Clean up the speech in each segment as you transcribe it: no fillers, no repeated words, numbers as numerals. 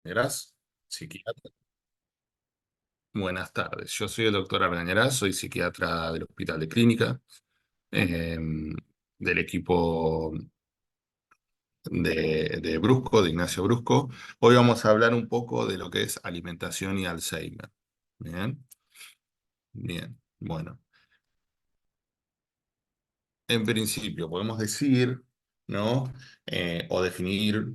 Argañarás, psiquiatra. Buenas tardes, yo soy el doctor Argañarás, soy psiquiatra del Hospital de Clínica, del equipo de Brusco, de Ignacio Brusco. Hoy vamos a hablar un poco de lo que es alimentación y Alzheimer. Bien, bien, bueno. En principio, podemos decir, ¿no? O definir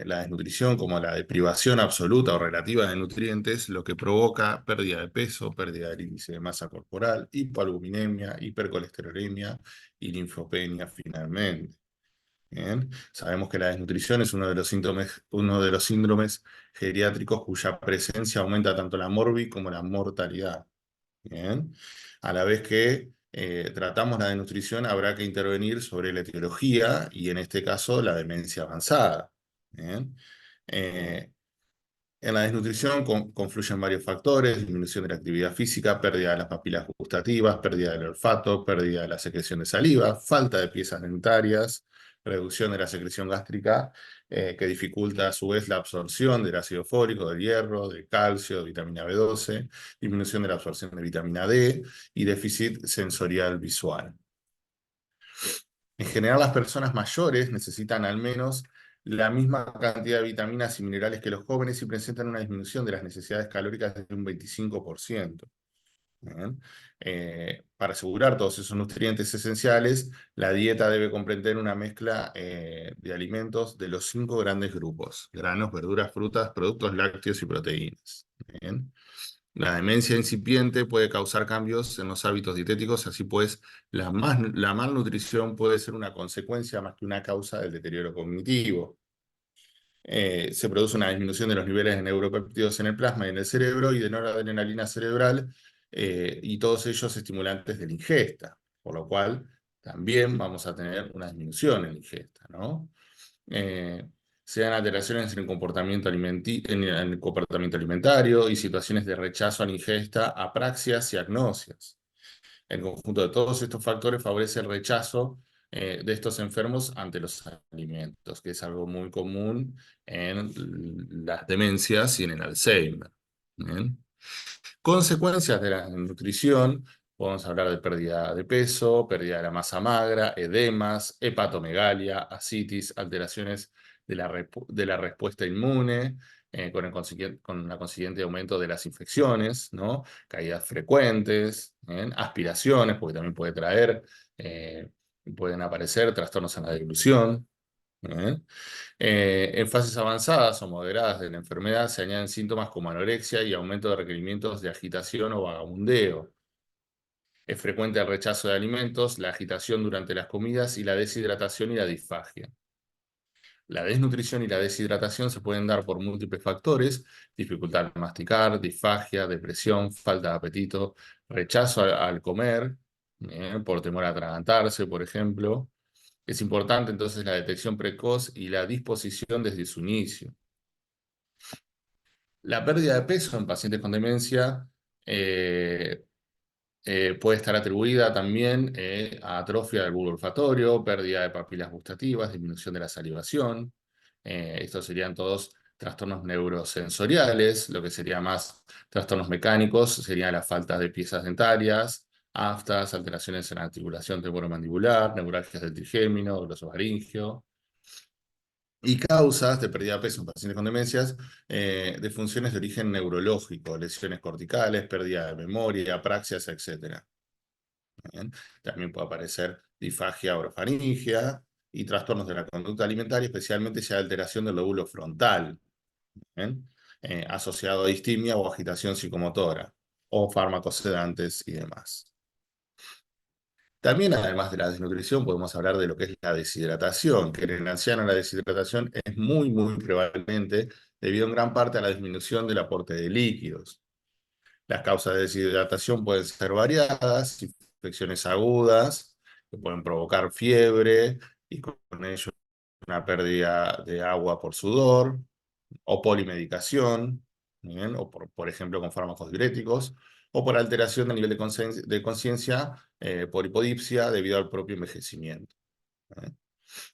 la desnutrición como la deprivación absoluta o relativa de nutrientes, lo que provoca pérdida de peso, pérdida del índice de masa corporal, hipoalbuminemia, hipercolesterolemia y linfopenia finalmente. Bien. Sabemos que la desnutrición es uno de los síndromes geriátricos cuya presencia aumenta tanto la morbi como la mortalidad. Bien. A la vez que tratamos la desnutrición, habrá que intervenir sobre la etiología y en este caso la demencia avanzada. Bien. Eh, en la desnutrición confluyen varios factores: disminución de la actividad física, pérdida de las papilas gustativas, pérdida del olfato, pérdida de la secreción de saliva, falta de piezas dentarias, reducción de la secreción gástrica, que dificulta a su vez la absorción del ácido fólico, del hierro, del calcio, de vitamina B12, disminución de la absorción de vitamina D y déficit sensorial visual. En general, las personas mayores necesitan al menos la misma cantidad de vitaminas y minerales que los jóvenes y presentan una disminución de las necesidades calóricas de un 25%. ¿Bien? Para asegurar todos esos nutrientes esenciales, la dieta debe comprender una mezcla de alimentos de los 5 grandes grupos: granos, verduras, frutas, productos lácteos y proteínas. ¿Bien? La demencia incipiente puede causar cambios en los hábitos dietéticos, así pues, la malnutrición puede ser una consecuencia más que una causa del deterioro cognitivo. Se produce una disminución de los niveles de neuropéptidos en el plasma y en el cerebro y de noradrenalina cerebral, y todos ellos estimulantes de la ingesta, por lo cual también vamos a tener una disminución en la ingesta, ¿no? eh, Se dan alteraciones en en el comportamiento alimentario y situaciones de rechazo a la ingesta, apraxias y agnosias. El conjunto de todos estos factores favorece el rechazo de estos enfermos ante los alimentos, que es algo muy común en las demencias y en el Alzheimer. ¿Bien? Consecuencias de la nutrición: podemos hablar de pérdida de peso, pérdida de la masa magra, edemas, hepatomegalia, ascitis, alteraciones de la respuesta inmune, con la consiguiente aumento de las infecciones, ¿no? Caídas frecuentes, ¿bien? Aspiraciones, porque también eh, pueden aparecer trastornos en la deglución. ¿Bien? En fases avanzadas o moderadas de la enfermedad se añaden síntomas como anorexia y aumento de requerimientos de agitación o vagabundeo. Es frecuente el rechazo de alimentos, la agitación durante las comidas y la deshidratación y la disfagia. La desnutrición y la deshidratación se pueden dar por múltiples factores: dificultad al masticar, disfagia, depresión, falta de apetito, rechazo al comer, por temor a atragantarse, por ejemplo. Es importante entonces la detección precoz y la disposición desde su inicio. La pérdida de peso en pacientes con demencia eh, puede estar atribuida también a atrofia del bulbo olfatorio, pérdida de papilas gustativas, disminución de la salivación. Estos serían todos trastornos neurosensoriales. Lo que sería más trastornos mecánicos serían las faltas de piezas dentarias, aftas, alteraciones en la articulación temporomandibular, neuralgias del trigémino, glosofaringio. Y causas de pérdida de peso en pacientes con demencias, de funciones de origen neurológico, lesiones corticales, pérdida de memoria, apraxias, etc. Bien. También puede aparecer disfagia orofaringia y trastornos de la conducta alimentaria, especialmente si hay alteración del lóbulo frontal, ¿bien? Asociado a distimia o agitación psicomotora, o fármacos sedantes y demás. También, además de la desnutrición, podemos hablar de lo que es la deshidratación, que en el anciano la deshidratación es muy prevalente debido en gran parte a la disminución del aporte de líquidos. Las causas de deshidratación pueden ser variadas: infecciones agudas, que pueden provocar fiebre y con ello una pérdida de agua por sudor, o polimedicación, ¿bien? O por ejemplo con fármacos diuréticos, o por alteración del nivel de conciencia, por hipodipsia debido al propio envejecimiento. ¿Eh?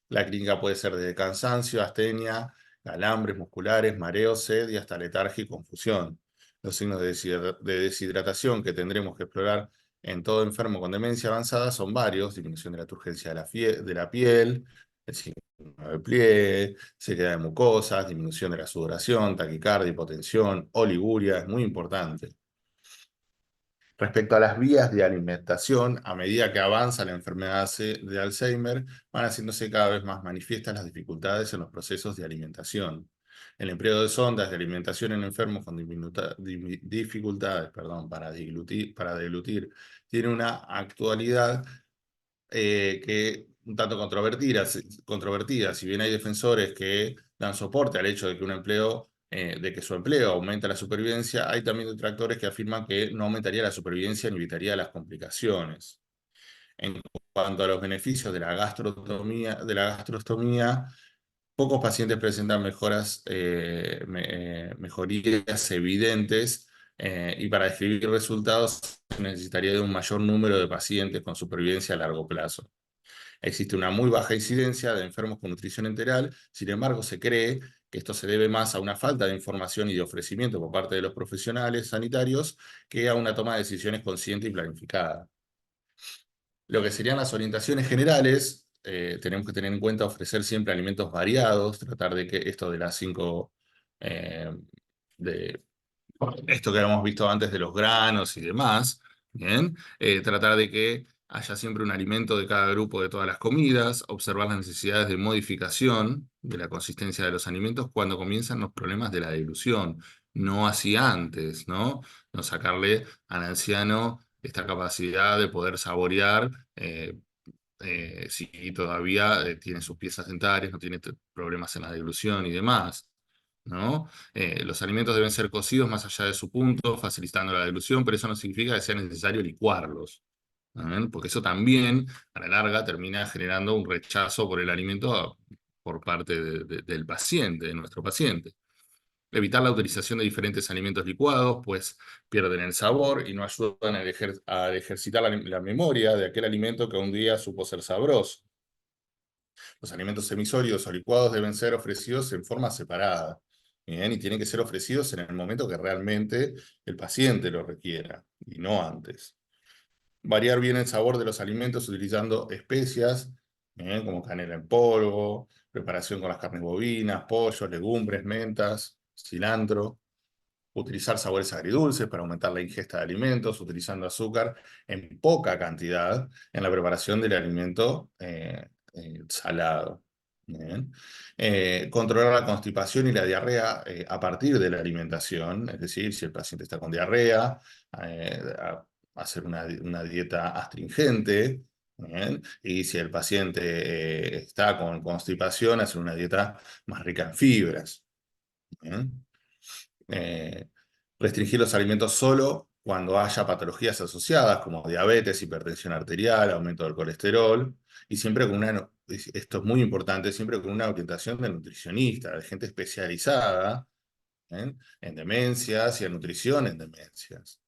La clínica puede ser desde cansancio, astenia calambres musculares, mareo, sed y hasta letargia y confusión. Los signos de deshidratación que tendremos que explorar en todo enfermo con demencia avanzada son varios: disminución de la turgencia de la piel, el signo de pliegue, sequedad de mucosas, disminución de la sudoración, taquicardia, hipotensión, oliguria, es muy importante. Respecto a las vías de alimentación, a medida que avanza la enfermedad de Alzheimer, van haciéndose cada vez más manifiestas las dificultades en los procesos de alimentación. El empleo de sondas de alimentación en enfermos con dificultades, perdón, para deglutir tiene una actualidad que un tanto controvertida. Si bien hay defensores que dan soporte al hecho de que de que su empleo aumenta la supervivencia, hay también detractores que afirman que no aumentaría la supervivencia ni evitaría las complicaciones. En cuanto a los beneficios de la gastrostomía, pocos pacientes presentan mejorías evidentes, y para describir resultados se necesitaría de un mayor número de pacientes con supervivencia a largo plazo. Existe una muy baja incidencia de enfermos con nutrición enteral. Sin embargo, se cree que esto se debe más a una falta de información y de ofrecimiento por parte de los profesionales sanitarios que a una toma de decisiones consciente y planificada. Lo que serían las orientaciones generales, tenemos que tener en cuenta ofrecer siempre alimentos variados, tratar de que esto de las cinco, eh, de esto que habíamos visto antes de los granos y demás, ¿bien? Tratar de que haya siempre un alimento de cada grupo de todas las comidas, observar las necesidades de modificación de la consistencia de los alimentos cuando comienzan los problemas de la dilución, no así antes, ¿no? No sacarle al anciano esta capacidad de poder saborear, si todavía tiene sus piezas dentarias, no tiene problemas en la deglución y demás, ¿no? Los alimentos deben ser cocidos más allá de su punto, facilitando la dilución, pero eso no significa que sea necesario licuarlos, ¿no? Porque eso también, a la larga, termina generando un rechazo por el alimento por parte del paciente, de nuestro paciente. Evitar la utilización de diferentes alimentos licuados, pues pierden el sabor y no ayudan a ejercitar la memoria de aquel alimento que un día supo ser sabroso. Los alimentos semisólidos o licuados deben ser ofrecidos en forma separada. Bien, y tienen que ser ofrecidos en el momento que realmente el paciente lo requiera y no antes. Variar bien el sabor de los alimentos utilizando especias, bien, como canela en polvo, preparación con las carnes bovinas, pollos, legumbres, mentas, cilantro. Utilizar sabores agridulces para aumentar la ingesta de alimentos, utilizando azúcar en poca cantidad en la preparación del alimento salado. Bien. Controlar la constipación y la diarrea a partir de la alimentación, es decir, si el paciente está con diarrea, hacer una dieta astringente. Bien. Y si el paciente está con constipación, hacer una dieta más rica en fibras. Bien. Eh, Restringir los alimentos solo cuando haya patologías asociadas como diabetes, hipertensión arterial, aumento del colesterol, y siempre con esto es muy importante, siempre con una orientación de nutricionista, de gente especializada, en demencias y en nutrición en demencias.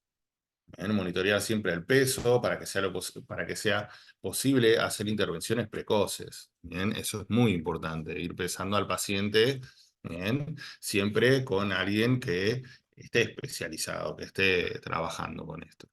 Monitorear siempre el peso para que sea posible hacer intervenciones precoces. ¿Bien? Eso es muy importante, ir pesando al paciente, ¿bien? Siempre con alguien que esté especializado, que esté trabajando con esto.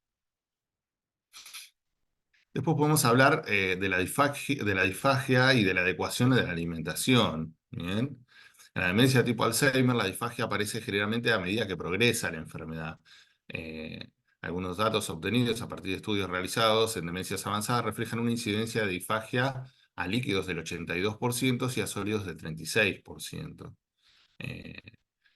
Después podemos hablar de la disfagia y de la adecuación de la alimentación. ¿Bien? En la demencia tipo Alzheimer, la disfagia aparece generalmente a medida que progresa la enfermedad. Eh, Algunos datos obtenidos a partir de estudios realizados en demencias avanzadas reflejan una incidencia de disfagia a líquidos del 82% y a sólidos del 36%. Eh,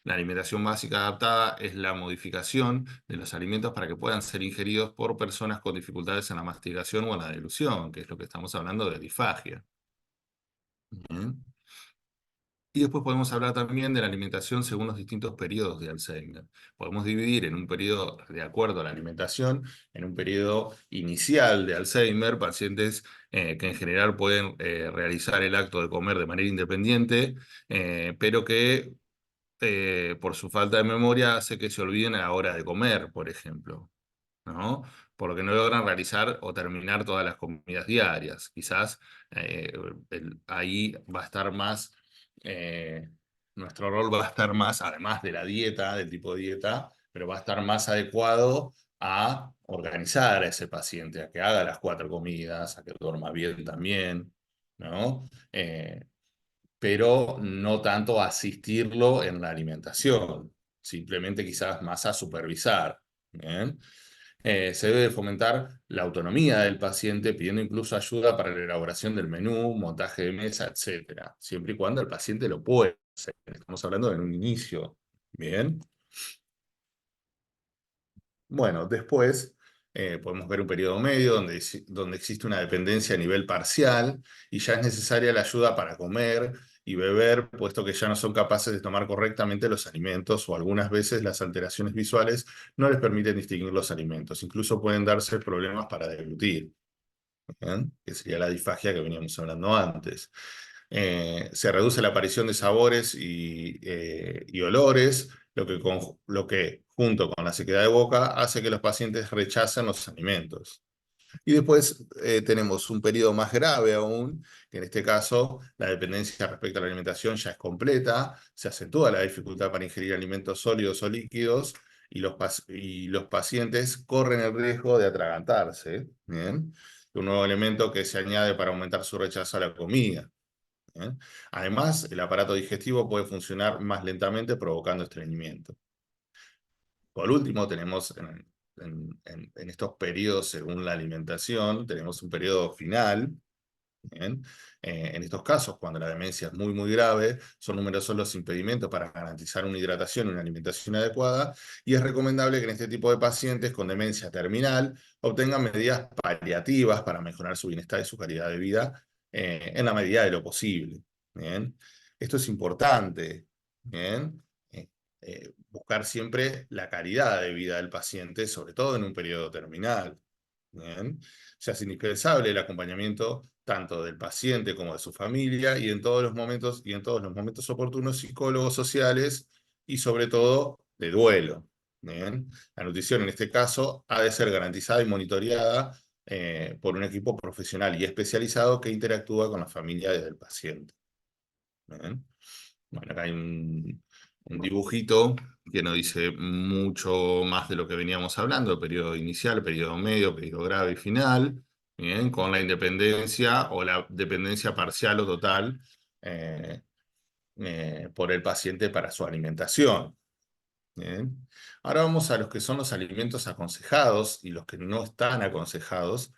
la alimentación básica adaptada es la modificación de los alimentos para que puedan ser ingeridos por personas con dificultades en la mastigación o en la deglución, que es lo que estamos hablando de disfagia. Bien. Y después podemos hablar también de la alimentación según los distintos periodos de Alzheimer. Podemos dividir en un periodo, de acuerdo a la alimentación, en un periodo inicial de Alzheimer, pacientes que en general pueden realizar el acto de comer de manera independiente, pero que por su falta de memoria hace que se olviden a la hora de comer, por ejemplo, ¿no? Por lo que no logran realizar o terminar todas las comidas diarias. Quizás eh, ahí va a estar más, eh, nuestro rol va a estar más, además de la dieta, del tipo de dieta, pero va a estar más adecuado a organizar a ese paciente, a que haga las 4 comidas, a que duerma bien también, ¿no? Pero no tanto a asistirlo en la alimentación, simplemente quizás más a supervisar, ¿bien? Se debe fomentar la autonomía del paciente, pidiendo incluso ayuda para la elaboración del menú, montaje de mesa, etcétera, siempre y cuando el paciente lo pueda hacer. Estamos hablando de un inicio, ¿bien? Bueno, después podemos ver un periodo medio donde existe una dependencia a nivel parcial y ya es necesaria la ayuda para comer y beber, puesto que ya no son capaces de tomar correctamente los alimentos o algunas veces las alteraciones visuales no les permiten distinguir los alimentos. Incluso pueden darse problemas para deglutir, ¿bien? Que sería la disfagia que veníamos hablando antes. Se reduce la aparición de sabores y olores, lo que junto con la sequedad de boca hace que los pacientes rechacen los alimentos. Y después tenemos un periodo más grave aún, que en este caso la dependencia respecto a la alimentación ya es completa, se acentúa la dificultad para ingerir alimentos sólidos o líquidos y los pacientes corren el riesgo de atragantarse, ¿bien? Un nuevo elemento que se añade para aumentar su rechazo a la comida. ¿Bien? Además, el aparato digestivo puede funcionar más lentamente, provocando estreñimiento. Por último, tenemos en estos periodos, según la alimentación, tenemos un periodo final. ¿Bien? En estos casos, cuando la demencia es muy, muy grave, son numerosos los impedimentos para garantizar una hidratación y una alimentación adecuada, y es recomendable que en este tipo de pacientes con demencia terminal obtengan medidas paliativas para mejorar su bienestar y su calidad de vida en la medida de lo posible. ¿Bien? Esto es importante. ¿Bien? Buscar siempre la calidad de vida del paciente, sobre todo en un periodo terminal. ¿Bien? Se hace indispensable el acompañamiento tanto del paciente como de su familia y en todos los momentos, oportunos, psicólogos sociales y sobre todo de duelo. ¿Bien? La nutrición en este caso ha de ser garantizada y monitoreada por un equipo profesional y especializado que interactúa con la familia del paciente. ¿Bien? Bueno, acá hay un dibujito que nos dice mucho más de lo que veníamos hablando: periodo inicial, periodo medio, periodo grave y final, bien, con la independencia o la dependencia parcial o total eh, por el paciente para su alimentación. Bien. Ahora vamos a los que son los alimentos aconsejados y los que no están aconsejados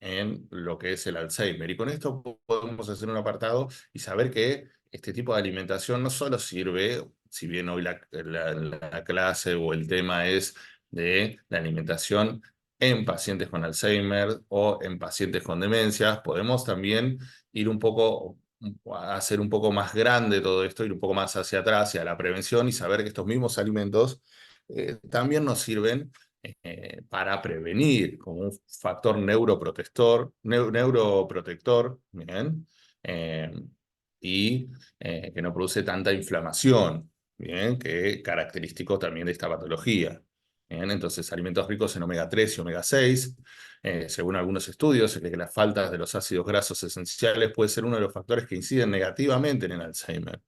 en lo que es el Alzheimer. Y con esto podemos hacer un apartado y saber que este tipo de alimentación no solo sirve, si bien hoy la clase o el tema es de la alimentación en pacientes con Alzheimer o en pacientes con demencias, podemos también ir un poco hacer un poco más grande todo esto, ir un poco más hacia atrás, hacia la prevención y saber que estos mismos alimentos también nos sirven para prevenir como un factor neuroprotector, ¿bien? Eh, y que no produce tanta inflamación, ¿bien? Que es característico también de esta patología. ¿Bien? Entonces, alimentos ricos en omega 3 y omega 6, según algunos estudios, es que las faltas de los ácidos grasos esenciales puede ser uno de los factores que inciden negativamente en el Alzheimer.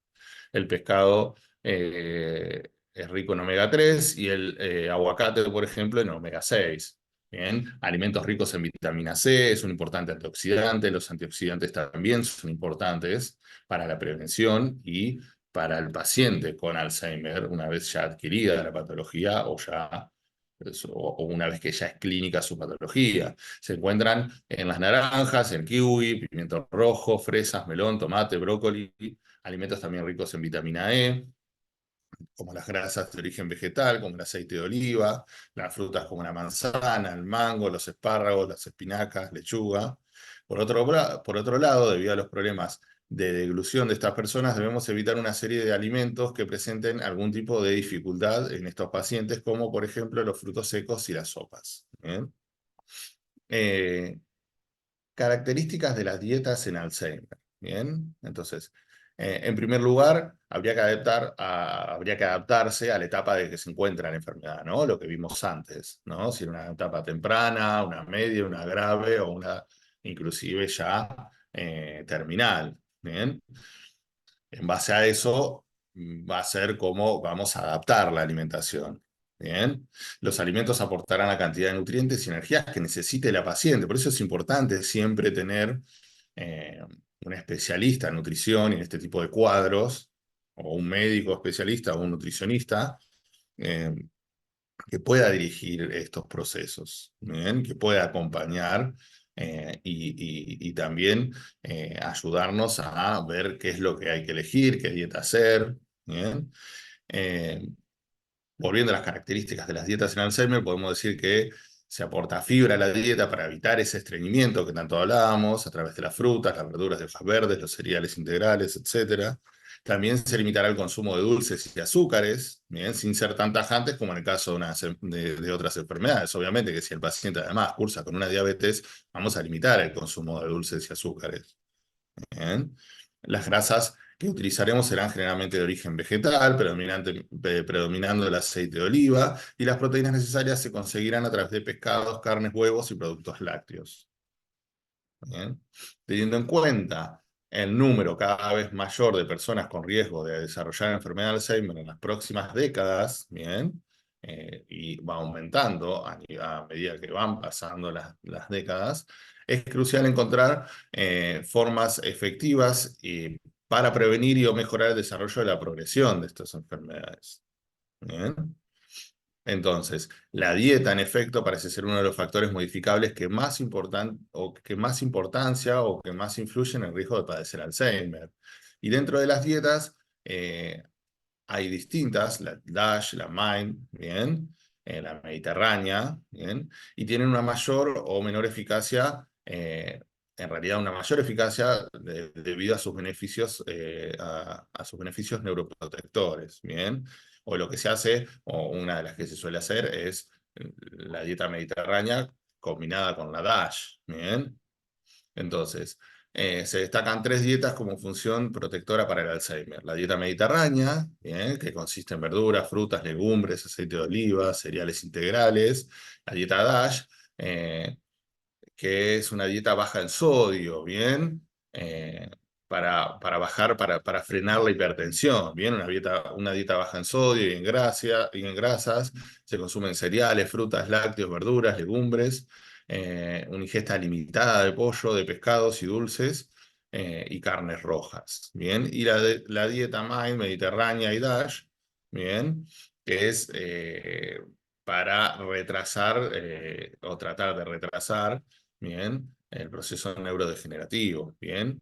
El pescado es rico en omega 3 y el aguacate, por ejemplo, en omega 6. Bien, alimentos ricos en vitamina C es un importante antioxidante. Los antioxidantes también son importantes para la prevención y para el paciente con Alzheimer, una vez ya adquirida la patología o una vez que ya es clínica su patología. Se encuentran en las naranjas, en kiwi, pimiento rojo, fresas, melón, tomate, brócoli, alimentos también ricos en vitamina E, como las grasas de origen vegetal, como el aceite de oliva, las frutas como la manzana, el mango, los espárragos, las espinacas, lechuga. Por otro lado, debido a los problemas de deglución de estas personas, debemos evitar una serie de alimentos que presenten algún tipo de dificultad en estos pacientes, como por ejemplo los frutos secos y las sopas. ¿Bien? Eh, Características de las dietas en Alzheimer. Bien, entonces, en primer lugar, habría que adaptarse a la etapa de que se encuentra la enfermedad, ¿no? Lo que vimos antes, ¿no? Si era una etapa temprana, una media, una grave o una inclusive ya terminal. Bien, en base a eso. va a ser cómo vamos a adaptar la alimentación. Bien, los alimentos aportarán la cantidad de nutrientes y energías que necesite la paciente. Por eso es importante siempre tener eh, un especialista en nutrición y en este tipo de cuadros, o un médico especialista o un nutricionista, eh, que pueda dirigir estos procesos, ¿bien? Que pueda acompañar y también ayudarnos a ver qué es lo que hay que elegir, qué dieta hacer, ¿bien? Eh, Volviendo a las características de las dietas en Alzheimer, podemos decir que se aporta fibra a la dieta para evitar ese estreñimiento que tanto hablábamos, a través de las frutas, las verduras de hojas verdes, los cereales integrales, etcétera. También se limitará el consumo de dulces y azúcares, bien, sin ser tan tajantes como en el caso de otras enfermedades. Obviamente que si el paciente además cursa con una diabetes, vamos a limitar el consumo de dulces y azúcares. Bien. Las grasas que utilizaremos serán generalmente de origen vegetal, predominando el aceite de oliva, y las proteínas necesarias se conseguirán a través de pescados, carnes, huevos y productos lácteos. Bien. Teniendo en cuenta el número cada vez mayor de personas con riesgo de desarrollar enfermedad de Alzheimer en las próximas décadas, bien, y va aumentando a medida que van pasando las décadas, es crucial encontrar formas efectivas para prevenir y o mejorar el desarrollo de la progresión de estas enfermedades. Bien. Entonces, la dieta, en efecto, parece ser uno de los factores modificables que más o que más importancia o que más influyen en el riesgo de padecer Alzheimer. Y dentro de las dietas hay distintas, la DASH, la MIND, ¿bien? La mediterránea, ¿bien? Y tienen una mayor o menor eficacia, en realidad una mayor eficacia debido a sus beneficios, a sus beneficios neuroprotectores, ¿bien? O lo que se hace, o una de las que se suele hacer, es la dieta mediterránea combinada con la DASH, ¿bien? Entonces, se destacan tres dietas como función protectora para el Alzheimer. La dieta mediterránea, bien, que consiste en verduras, frutas, legumbres, aceite de oliva, cereales integrales. La dieta DASH, eh, que es una dieta baja en sodio, ¿bien? Para frenar la hipertensión, ¿bien? Una dieta baja en sodio y en grasas, se consumen cereales, frutas, lácteos, verduras, legumbres, una ingesta limitada de pollo, de pescados y dulces, y carnes rojas, ¿bien? Y la dieta MIND, mediterránea y DASH, ¿bien? Que es para retrasar o tratar de retrasar, bien, el proceso neurodegenerativo, bien,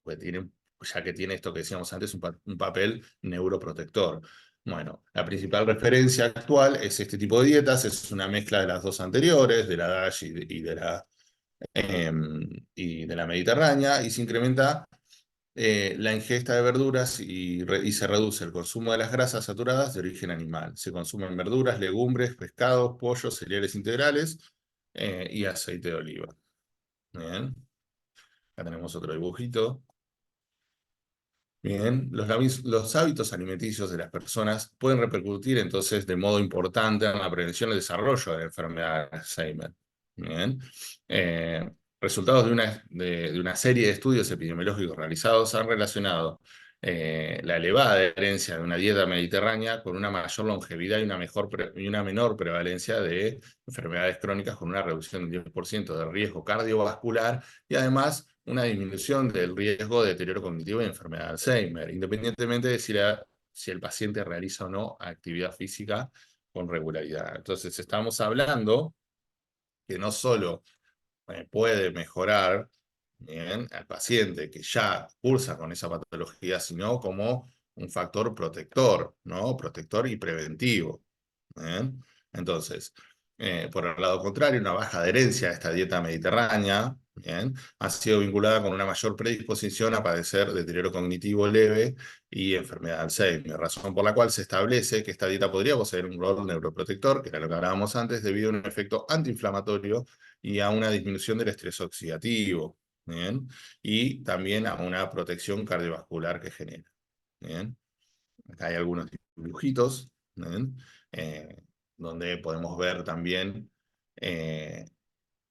porque ya que tiene esto que decíamos antes, un papel neuroprotector. Bueno, la principal referencia actual es este tipo de dietas, es una mezcla de las dos anteriores, de la DASH y de la mediterránea, y se incrementa la ingesta de verduras y se reduce el consumo de las grasas saturadas de origen animal. Se consumen verduras, legumbres, pescados, pollos, cereales integrales y aceite de oliva. Bien, acá tenemos otro dibujito. Bien, los hábitos alimenticios de las personas pueden repercutir entonces de modo importante en la prevención y el desarrollo de la enfermedad de Alzheimer. Bien. Eh, Resultados de una serie de estudios epidemiológicos realizados han relacionado la elevada herencia de una dieta mediterránea con una mayor longevidad y una menor prevalencia de enfermedades crónicas con una reducción del 10% del riesgo cardiovascular y además una disminución del riesgo de deterioro cognitivo y enfermedad de Alzheimer, independientemente de si el paciente realiza o no actividad física con regularidad. Entonces, estamos hablando que no solo puede mejorar, bien, al paciente que ya cursa con esa patología, sino como un factor protector, ¿no? Protector y preventivo. ¿Bien? Entonces, por el lado contrario, una baja adherencia a esta dieta mediterránea, ¿bien? Ha sido vinculada con una mayor predisposición a padecer deterioro cognitivo leve y enfermedad de Alzheimer, razón por la cual se establece que esta dieta podría poseer un rol neuroprotector, que era lo que hablábamos antes, debido a un efecto antiinflamatorio y a una disminución del estrés oxidativo, ¿bien? Y también a una protección cardiovascular que genera, ¿bien? Acá hay algunos dibujitos, ¿bien? Eh, donde podemos ver también eh,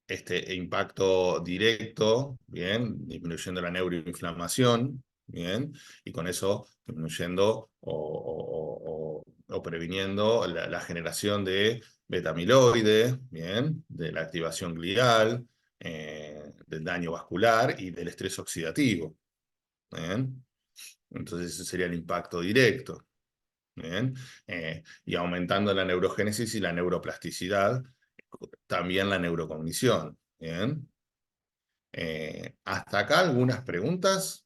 este impacto directo, ¿bien? Disminuyendo la neuroinflamación, Bien, y con eso disminuyendo o previniendo la generación de betamiloide, bien, de la activación glial, del daño vascular y del estrés oxidativo, bien. Entonces ese sería el impacto directo, bien, y aumentando la neurogénesis y la neuroplasticidad, también la neurocognición, bien. Hasta acá algunas preguntas.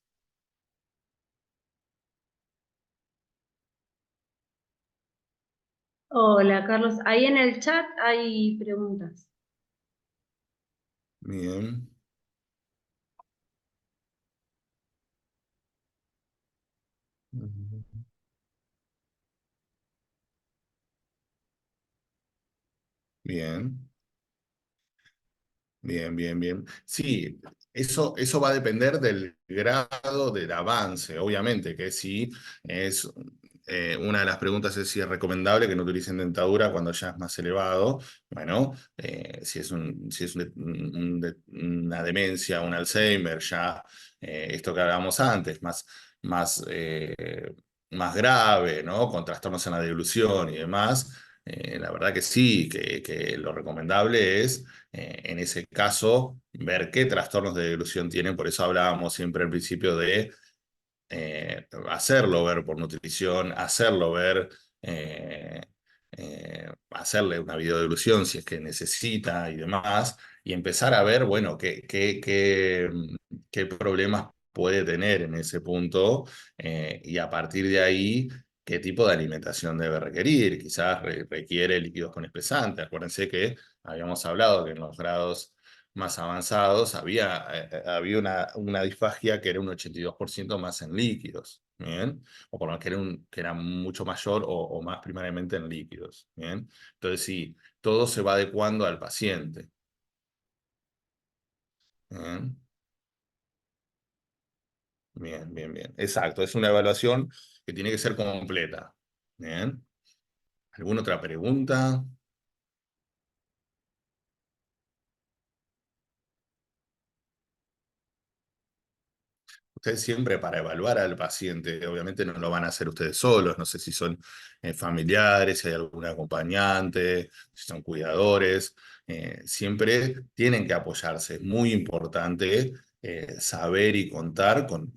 Hola, Carlos. Ahí en el chat hay preguntas. Bien. Bien, bien, bien, bien. Sí, eso va a depender del grado del avance, obviamente, que si es, una de las preguntas es si es recomendable que no utilicen dentadura cuando ya es más elevado. Bueno, si es una demencia, un Alzheimer, ya esto que hablábamos antes, más, más grave, ¿no? Con trastornos en la deglución y demás. La verdad que sí, que lo recomendable es, en ese caso, ver qué trastornos de deglución tienen. Por eso hablábamos siempre al principio de hacerlo ver por nutrición, hacerlo ver, eh, hacerle una videodeglución si es que necesita y demás, y empezar a ver, bueno, qué problemas puede tener en ese punto, y a partir de ahí, qué tipo de alimentación debe requerir. Quizás requiere líquidos con espesante. Acuérdense que habíamos hablado que en los grados más avanzados, había una disfagia que era un 82% más en líquidos, ¿bien? O por lo menos que era mucho mayor o más primariamente en líquidos, ¿bien? Entonces sí, todo se va adecuando al paciente, ¿bien? Bien, bien, bien. Exacto, es una evaluación que tiene que ser completa, ¿bien? ¿Alguna otra pregunta? Ustedes siempre para evaluar al paciente, obviamente no lo van a hacer ustedes solos, no sé si son familiares, si hay algún acompañante, si son cuidadores, siempre tienen que apoyarse. Es muy importante saber y contar con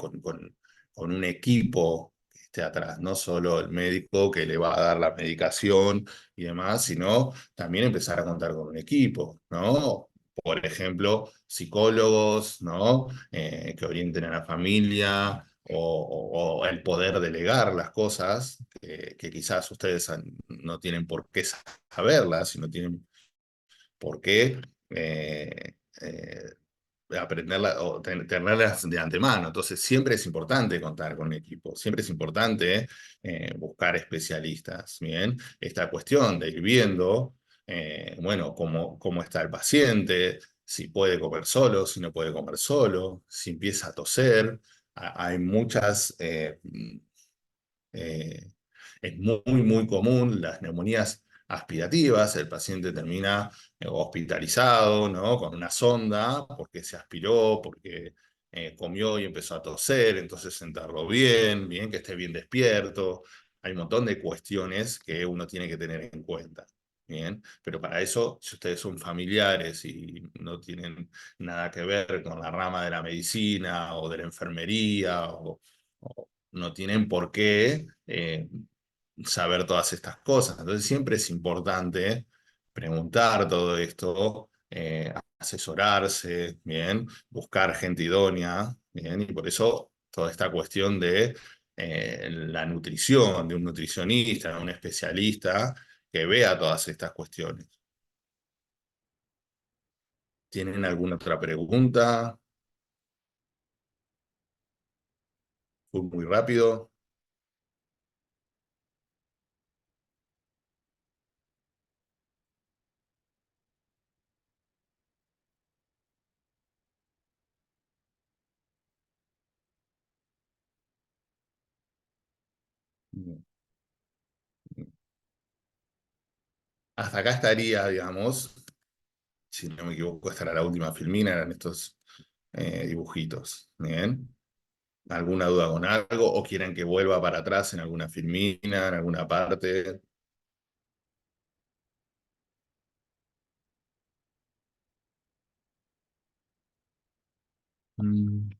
un equipo que esté atrás, no solo el médico que le va a dar la medicación y demás, sino también empezar a contar con un equipo, ¿no? Por ejemplo, psicólogos, ¿no? Que orienten a la familia o el poder delegar las cosas que quizás ustedes no tienen por qué saberlas y no tienen por qué aprenderlas o tenerlas de antemano. Entonces, siempre es importante contar con un equipo, siempre es importante buscar especialistas. Bien, esta cuestión de ir viendo, bueno, cómo está el paciente, si puede comer solo, si no puede comer solo, si empieza a toser. Hay muchas eh, es muy, muy común las neumonías aspirativas. El paciente termina hospitalizado, ¿no? Con una sonda porque se aspiró, porque comió y empezó a toser, entonces se enterró bien, bien, que esté bien despierto. Hay un montón de cuestiones que uno tiene que tener en cuenta. Bien, pero para eso, si ustedes son familiares y no tienen nada que ver con la rama de la medicina o de la enfermería o no tienen por qué saber todas estas cosas. Entonces siempre es importante preguntar todo esto, asesorarse, bien, buscar gente idónea, bien, y por eso toda esta cuestión de la nutrición, de un nutricionista, de un especialista que vea todas estas cuestiones. ¿Tienen alguna otra pregunta? Fue muy rápido. Hasta acá estaría, digamos, si no me equivoco, esta era la última filmina, eran estos dibujitos. Bien. ¿Alguna duda con algo? ¿O quieren que vuelva para atrás en alguna filmina, en alguna parte? Mm,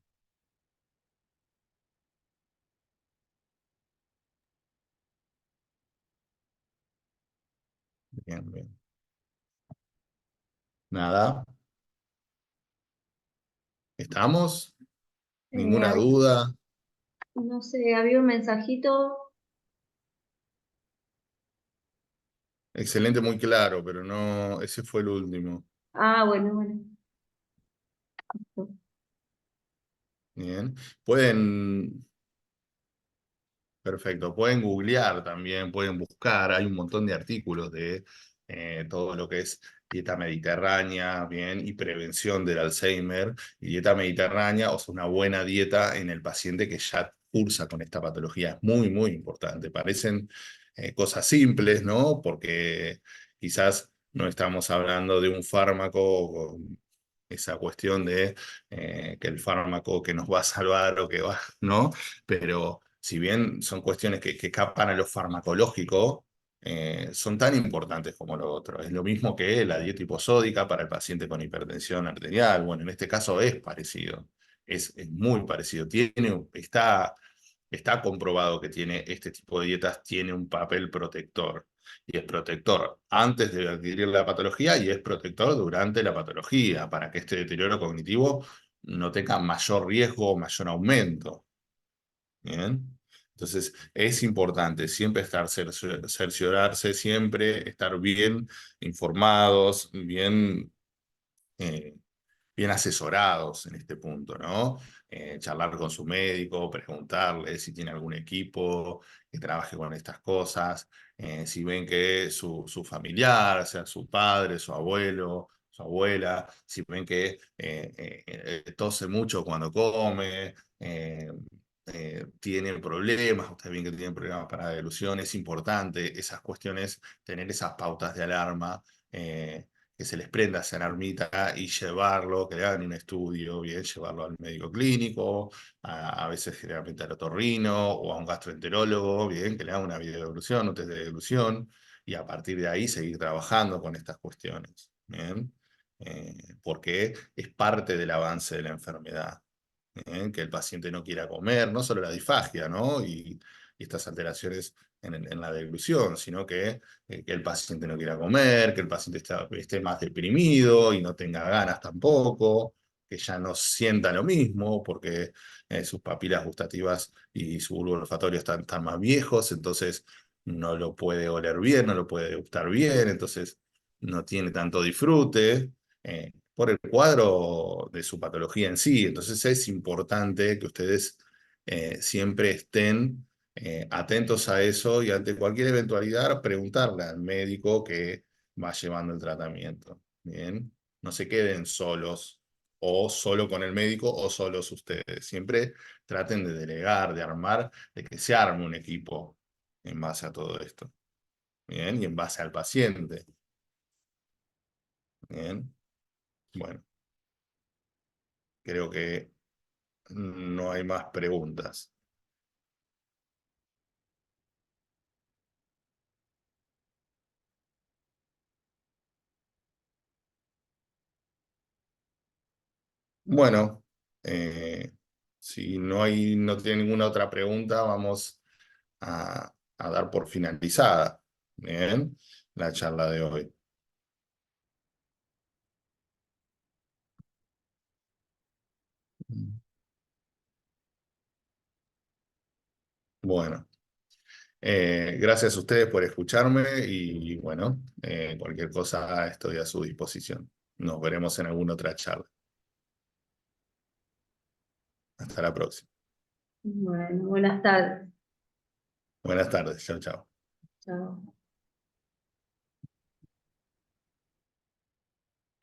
bien, bien. Nada, ¿estamos? ¿Ninguna Había, duda? no sé, había un mensajito. Excelente, muy claro, pero no, ese fue el último. Ah, bueno, bueno. Bien. Pueden, perfecto, pueden googlear también, pueden buscar, hay un montón de artículos de todo lo que es dieta mediterránea, bien, y prevención del Alzheimer, y dieta mediterránea, o sea, una buena dieta en el paciente que ya cursa con esta patología, es muy, muy importante. Parecen cosas simples, ¿no? Porque quizás no estamos hablando de un fármaco con esa cuestión de que el fármaco que nos va a salvar o que va, ¿no? Pero si bien son cuestiones que escapan a lo farmacológico, son tan importantes como lo otro. Es lo mismo que la dieta hiposódica para el paciente con hipertensión arterial. Bueno, en este caso es parecido, es muy parecido. Está comprobado que tiene este tipo de dietas, tiene un papel protector. Y es protector antes de adquirir la patología y es protector durante la patología, para que este deterioro cognitivo no tenga mayor riesgo o mayor aumento. Bien. Entonces, es importante siempre estar cerciorarse, siempre estar bien informados, eh, bien asesorados en este punto, ¿no? Charlar con su médico, preguntarle si tiene algún equipo que trabaje con estas cosas, si ven que su familiar, sea su padre, su abuelo, su abuela, si ven que tose mucho cuando come, tiene problemas, ustedes ven que tienen problemas para la deglución, es importante esas cuestiones, tener esas pautas de alarma. Que se les prenda esa alarmita y llevarlo, que le hagan un estudio, bien, llevarlo al médico clínico, a veces generalmente al otorrino o a un gastroenterólogo, bien, que le hagan una videoeglución, un test de deglución, y a partir de ahí seguir trabajando con estas cuestiones, bien, porque es parte del avance de la enfermedad. Que el paciente no quiera comer, no solo la disfagia, ¿no? Y estas alteraciones en la deglución, sino que el paciente no quiera comer, que el paciente esté más deprimido y no tenga ganas tampoco, que ya no sienta lo mismo porque sus papilas gustativas y su bulbo olfatorio están más viejos, entonces no lo puede oler bien, no lo puede gustar bien, entonces no tiene tanto disfrute. Por el cuadro de su patología en sí. Entonces es importante que ustedes siempre estén atentos a eso y ante cualquier eventualidad preguntarle al médico que va llevando el tratamiento. Bien, no se queden solos o solo con el médico o solos ustedes. Siempre traten de delegar, de armar, de que se arme un equipo en base a todo esto. Bien, y en base al paciente. Bien, bueno, creo que no hay más preguntas. Bueno, eh, si no tiene ninguna otra pregunta, vamos a dar por finalizada, bien, la charla de hoy. Bueno, gracias a ustedes por escucharme y bueno, cualquier cosa estoy a su disposición. Nos veremos en alguna otra charla. Hasta la próxima. Bueno, buenas tardes. Buenas tardes. Chao, chao. Chao.